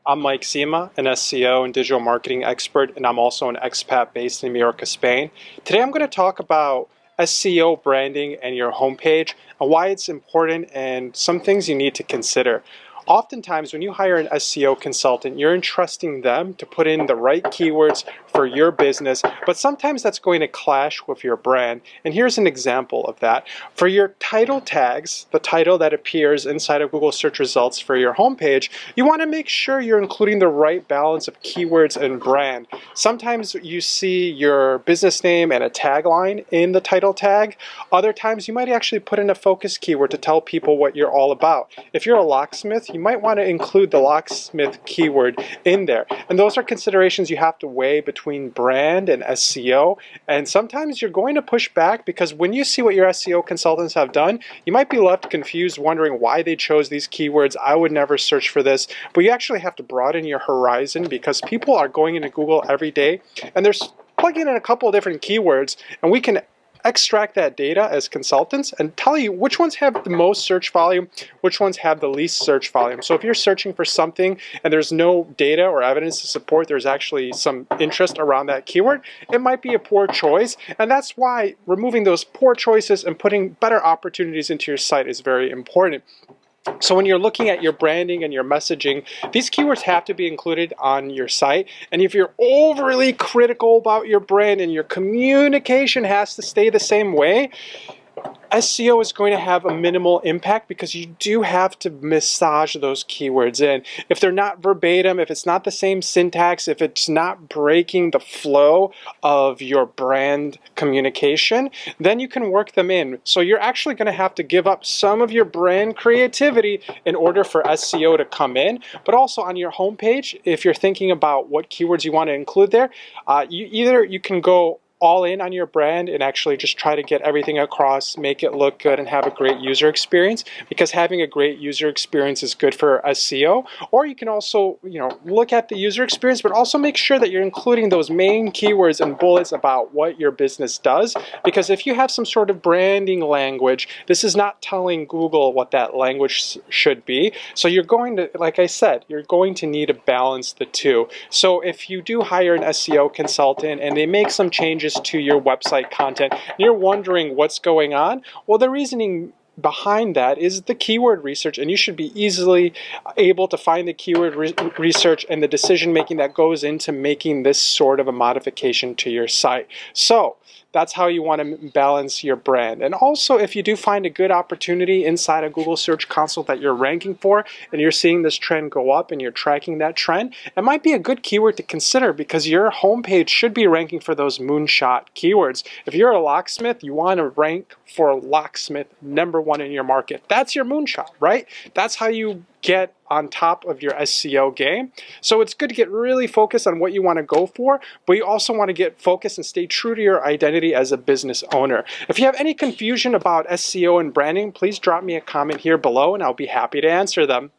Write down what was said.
I'm Mike Zima, an SEO and digital marketing expert, and I'm also an expat based in Mallorca, Spain. Today I'm going to talk about SEO branding and your homepage and why it's important and some things you need to consider. Oftentimes when you hire an SEO consultant, you're entrusting them to put in the right keywords for your business, but sometimes that's going to clash with your brand. And here's an example of that. For your title tags, the title that appears inside of Google search results for your homepage, you want to make sure you're including the right balance of keywords and brand. Sometimes you see your business name and a tagline in the title tag. Other times you might actually put in a focus keyword to tell people what you're all about. If you're a locksmith, you might want to include the locksmith keyword in there. And those are considerations you have to weigh between brand and SEO. And sometimes you're going to push back because when you see what your SEO consultants have done, you might be left confused wondering why they chose these keywords. I would never search for this. But you actually have to broaden your horizon because people are going into Google every day and they're plugging in a couple of different keywords, and we can extract that data as consultants and tell you which ones have the most search volume, which ones have the least search volume. So if you're searching for something and there's no data or evidence to support there's actually some interest around that keyword, it might be a poor choice. And that's why removing those poor choices and putting better opportunities into your site is very important. So when you're looking at your branding and your messaging, these keywords have to be included on your site. And if you're overly critical about your brand and your communication has to stay the same way, SEO is going to have a minimal impact because you do have to massage those keywords in. If they're not verbatim, if it's not the same syntax, if it's not breaking the flow of your brand communication, then you can work them in. So you're actually going to have to give up some of your brand creativity in order for SEO to come in. But also on your homepage, if you're thinking about what keywords you want to include there, you can go all in on your brand and actually just try to get everything across, make it look good and have a great user experience, because having a great user experience is good for SEO. Or you can also, look at the user experience, but also make sure that you're including those main keywords and bullets about what your business does. Because if you have some sort of branding language, this is not telling Google what that language should be. So you're going to, like I said, you're going to need to balance the two. So if you do hire an SEO consultant and they make some changes to your website content, and you're wondering what's going on, well, the reasoning behind that is the keyword research, and you should be easily able to find the keyword research and the decision making that goes into making this sort of a modification to your site. So that's how you want to balance your brand. And also, if you do find a good opportunity inside a Google Search Console that you're ranking for and you're seeing this trend go up and you're tracking that trend, it might be a good keyword to consider because your homepage should be ranking for those moonshot keywords. If you're a locksmith, you want to rank for locksmith #1 in your market. That's your moonshot, right? That's how you get on top of your SEO game. So it's good to get really focused on what you want to go for, but you also want to get focused and stay true to your identity as a business owner. If you have any confusion about SEO and branding, please drop me a comment here below and I'll be happy to answer them.